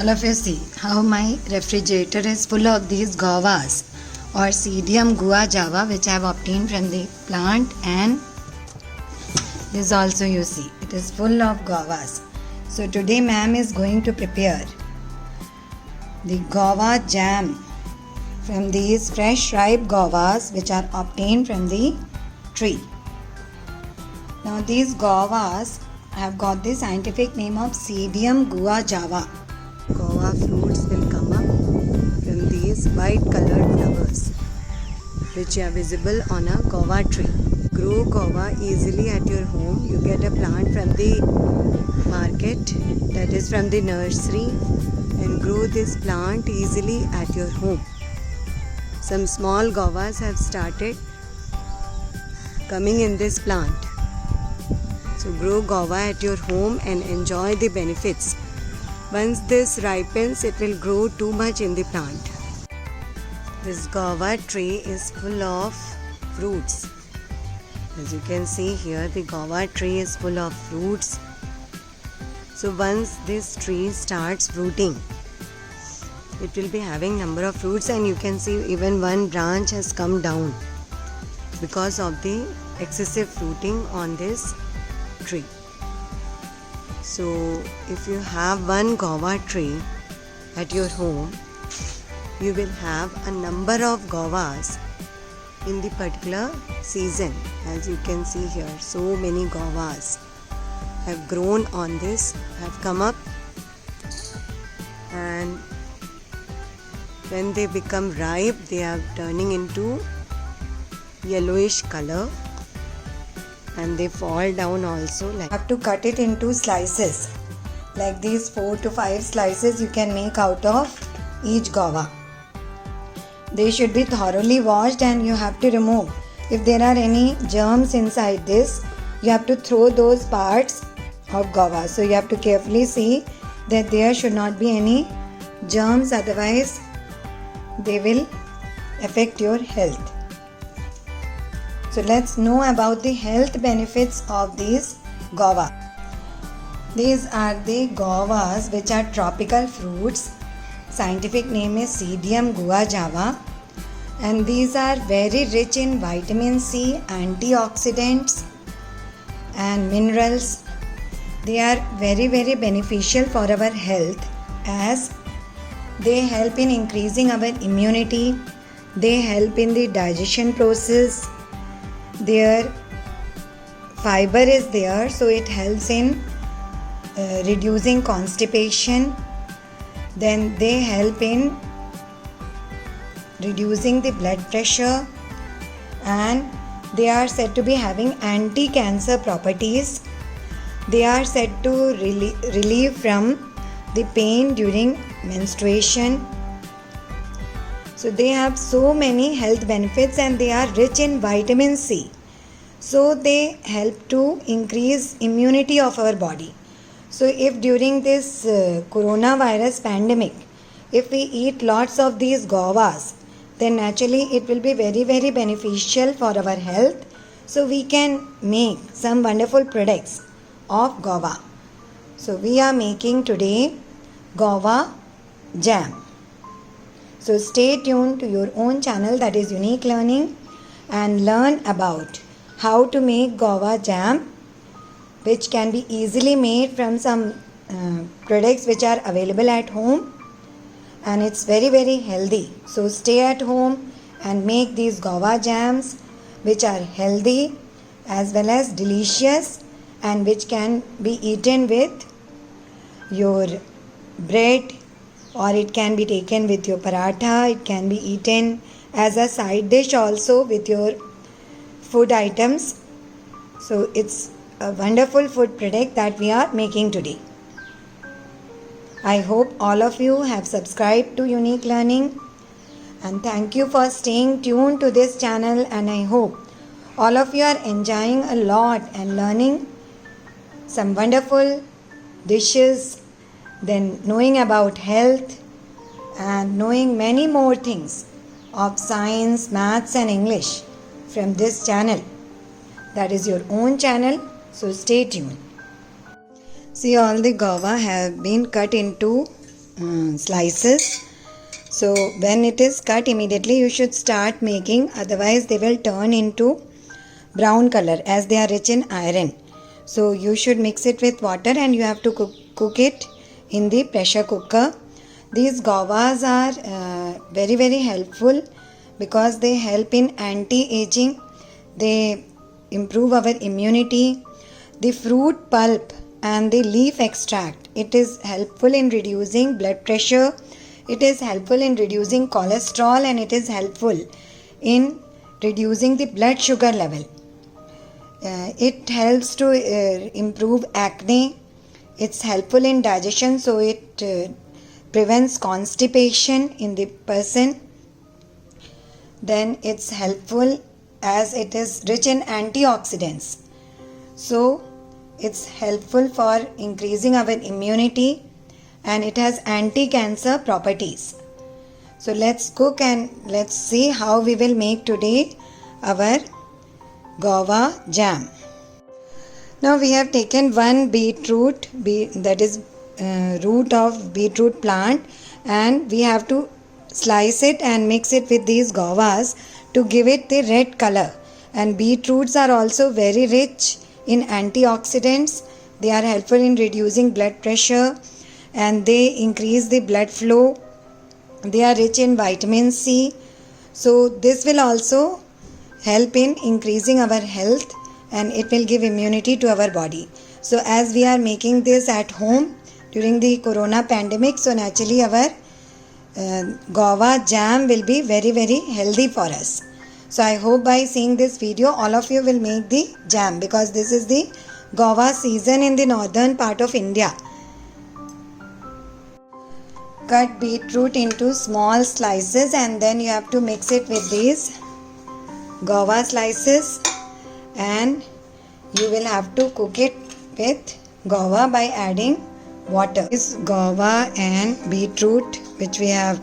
All of you see how my refrigerator is full of these guavas or Pseudium guajava, which I have obtained from the plant, and this also you see it is full of guavas. So today ma'am is going to prepare the guava jam from these fresh ripe guavas which are obtained from the tree. Now these guavas have got the scientific name of Pseudium guajava. Guava fruits will come up from these white colored flowers which are visible on a guava tree. Grow guava easily at your home. You get a plant from the market, that is from the nursery, and grow this plant easily at your home. Some small guavas have started coming in this plant. So grow guava at your home and enjoy the benefits. Once this ripens, it will grow too much in the plant. This guava tree is full of fruits. As you can see here, the guava tree is full of fruits. So once this tree starts fruiting, it will be having number of fruits, and you can see even one branch has come down because of the excessive fruiting on this tree. So if you have one guava tree at your home, you will have a number of guavas in the particular season. As you can see here, so many guavas have grown on this, have come up, and when they become ripe, they are turning into yellowish color, and they fall down also. Like, have to cut it into slices, like these 4 to 5 slices you can make out of each guava. They should be thoroughly washed, and you have to remove if there are any germs inside this. You have to throw those parts of guava. So you have to carefully see that there should not be any germs, otherwise they will affect your health. So let's know about the health benefits of these guava. These are the guavas which are tropical fruits. Scientific name is Pseudium guajava, and these are very rich in vitamin C, antioxidants and minerals. They are very beneficial for our health, as they help in increasing our immunity. They help in the digestion process. Their fiber is there, so it helps in reducing constipation. Then they help in reducing the blood pressure, and they are said to be having anti-cancer properties. They are said to relieve from the pain during menstruation. So they have so many health benefits, and they are rich in vitamin C. So they help to increase immunity of our body. So if during this coronavirus pandemic, if we eat lots of these guavas, then naturally it will be very beneficial for our health. So we can make some wonderful products of guava. So we are making today guava jam. So stay tuned to your own channel, that is Unique Learning, and learn about how to make guava jam, which can be easily made from some products which are available at home, and it's very healthy. So stay at home and make these guava jams, which are healthy as well as delicious, and which can be eaten with your bread, or it can be taken with your paratha. It can be eaten as a side dish also with your food items. So it's a wonderful food product that we are making today. I hope all of you have subscribed to Unique Learning, and thank you for staying tuned to this channel, and I hope all of you are enjoying a lot and learning some wonderful dishes, then knowing about health and knowing many more things of science, maths and English from this channel. That is your own channel, so stay tuned. See, all the guava have been cut into slices. So when it is cut, immediately you should start making, otherwise they will turn into brown color as they are rich in iron. So you should mix it with water and you have to cook it in the pressure cooker. These guavas are very very helpful because they help in anti-aging, they improve our immunity. The fruit pulp and the leaf extract, it is helpful in reducing blood pressure, it is helpful in reducing cholesterol, and it is helpful in reducing the blood sugar level. It helps to improve acne. It's helpful in digestion, so it prevents constipation in the person. Then it's helpful as it is rich in antioxidants. So it's helpful for increasing our immunity, and it has anti-cancer properties. So let's cook and let's see how we will make today our guava jam. Now we have taken one beetroot, that is root of beetroot plant, and we have to slice it and mix it with these guavas to give it the red color. And beetroots are also very rich in antioxidants. They are helpful in reducing blood pressure and they increase the blood flow. They are rich in vitamin C. So this will also help in increasing our health and it will give immunity to our body. So as we are making this at home during the corona pandemic, so naturally our guava jam will be very very healthy for us. So I hope by seeing this video all of you will make the jam, because this is the guava season in the northern part of India. Cut beetroot into small slices and then you have to mix it with these guava slices, and you will have to cook it with guava by adding water. This guava and beetroot which we have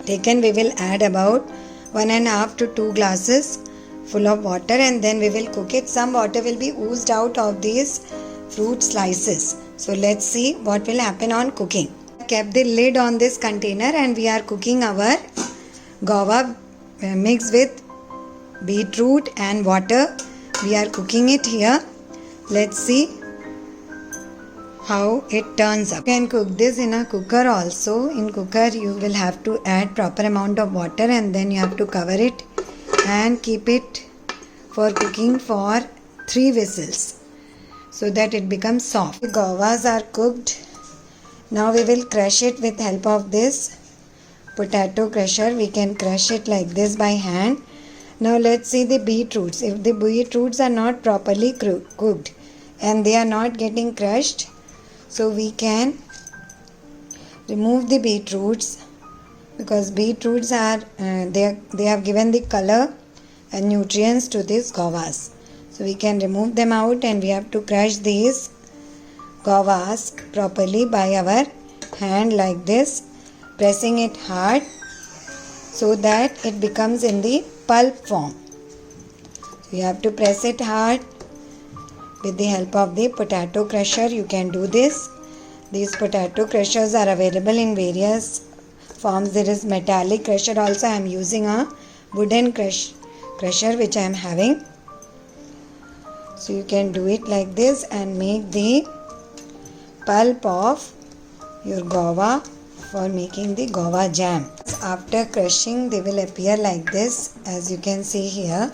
taken, we will add about 1.5 to 2 glasses full of water, and then we will cook it. Some water will be oozed out of these fruit slices. So let's see what will happen on cooking. Kept the lid on this container and we are cooking our guava mixed with beetroot and water. We are cooking it here. Let's see how it turns up. You can cook this in a cooker also. In cooker you will have to add proper amount of water and then you have to cover it and keep it for cooking for 3 whistles so that it becomes soft. The guavas are cooked. Now we will crush it with help of this potato crusher. We can crush it like this by hand. Now let's see the beetroots. If the beetroots are not properly cooked and they are not getting crushed, so we can remove the beetroots, because beetroots are they have given the color and nutrients to these guavas. So we can remove them out and we have to crush these guavas properly by our hand like this, pressing it hard so that it becomes in the pulp form. So you have to press it hard with the help of the potato crusher. You can do this. These potato crushers are available in various forms. There is metallic crusher also. I am using a wooden crusher which I am having. So you can do it like this and make the pulp of your guava for making the guava jam. After crushing they will appear like this, as you can see here.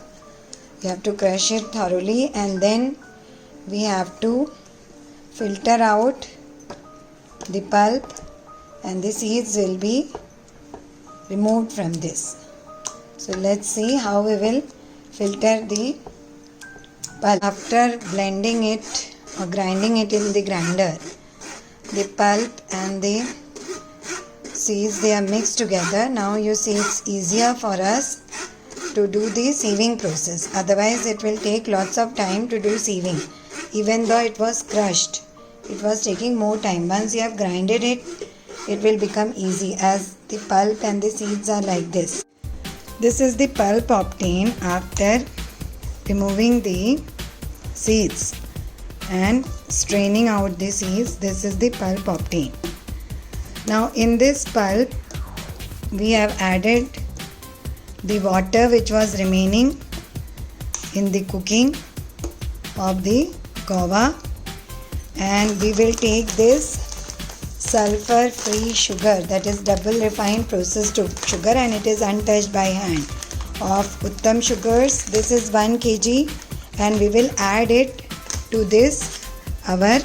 You have to crush it thoroughly and then we have to filter out the pulp and the seeds will be removed from this. So let's see how we will filter the pulp. After blending it or grinding it in the grinder, the pulp and the seeds, they are mixed together. Now you see it's easier for us to do the sieving process. Otherwise it will take lots of time to do sieving. Even though it was crushed, it was taking more time. Once you have grinded it, it will become easy, as the pulp and the seeds are like this. This is the pulp obtained after removing the seeds and straining out the seeds. This is the pulp obtained. Now in this pulp we have added the water which was remaining in the cooking of the guava, and we will take this sulfur free sugar, that is double refined processed sugar, and it is untouched by hand, of Uttam Sugars. This is 1 kg, and we will add it to this our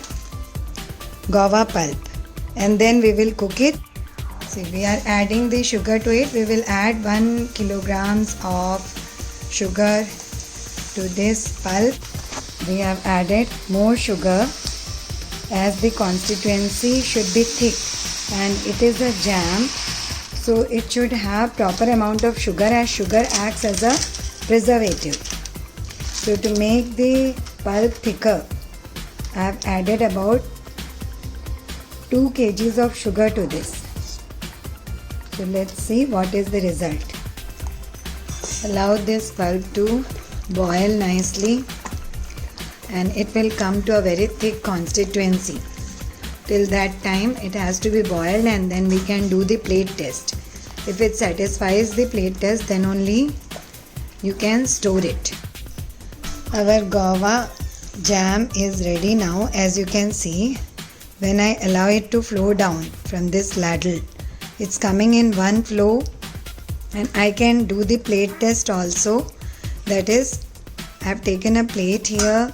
guava pulp, and then we will cook it. See, we are adding the sugar to it. We will add 1 kilograms of sugar to this pulp. We have added more sugar as the constituency should be thick, and it is a jam, so it should have proper amount of sugar, as sugar acts as a preservative. So to make the pulp thicker, I have added about 2 kgs of sugar to this. So let's see what is the result. Allow this pulp to boil nicely, and it will come to a very thick constituency. Till that time it has to be boiled, and then we can do the plate test. If it satisfies the plate test, then only you can store it. Our guava jam is ready now. As you can see, when I allow it to flow down from this ladle, it's coming in one flow, and I can do the plate test also. That is, I have taken a plate here,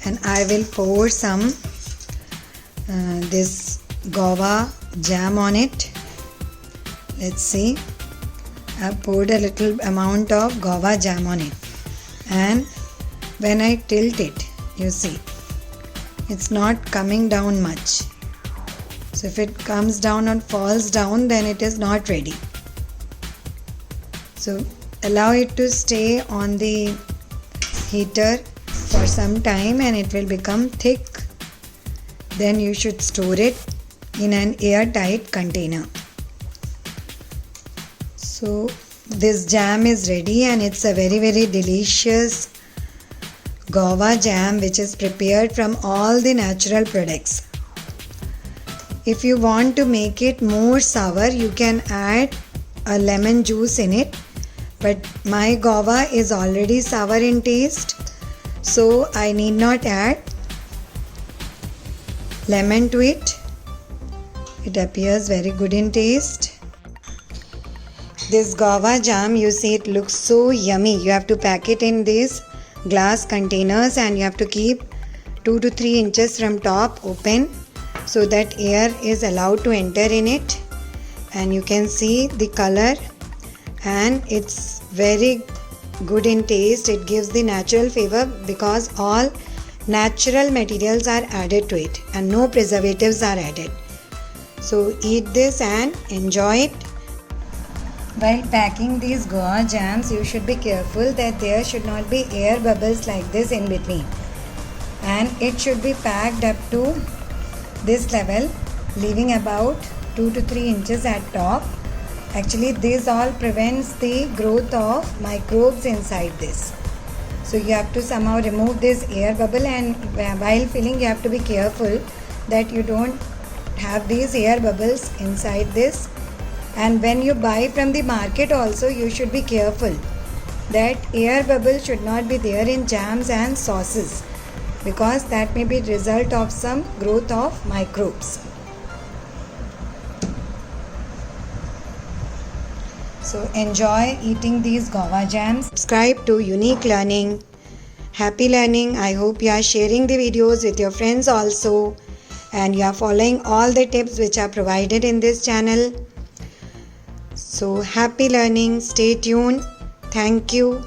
and I will pour some this guava jam on it. Let's see. I have poured a little amount of guava jam on it, and when I tilt it, you see, it's not coming down much. So if it comes down or falls down, then it is not ready. So allow it to stay on the heater for some time, and it will become thick. Then you should store it in an airtight container. So this jam is ready, and it's a very delicious guava jam which is prepared from all the natural products. If you want to make it more sour, you can add a lemon juice in it, but my guava is already sour in taste, so I need not add lemon to it. It appears very good in taste. This guava jam, you see, it looks so yummy. You have to pack it in these glass containers, and you have to keep 2 to 3 inches from top open, so that air is allowed to enter in it. And you can see the color, and it's very good in taste. It gives the natural flavor because all natural materials are added to it and no preservatives are added. So eat this and enjoy it. While packing these guava jams, you should be careful that there should not be air bubbles like this in between, and it should be packed up to this level, leaving about 2 to 3 inches at top. Actually, this all prevents the growth of microbes inside this. So you have to somehow remove this air bubble, and while filling you have to be careful that you don't have these air bubbles inside this. And when you buy from the market also, you should be careful that air bubble should not be there in jams and sauces, because that may be result of some growth of microbes. So enjoy eating these guava jams. Subscribe to Unique Learning, Happy Learning. I hope you are sharing the videos with your friends also, and you are following all the tips which are provided in this channel. So happy learning. Stay tuned. Thank you.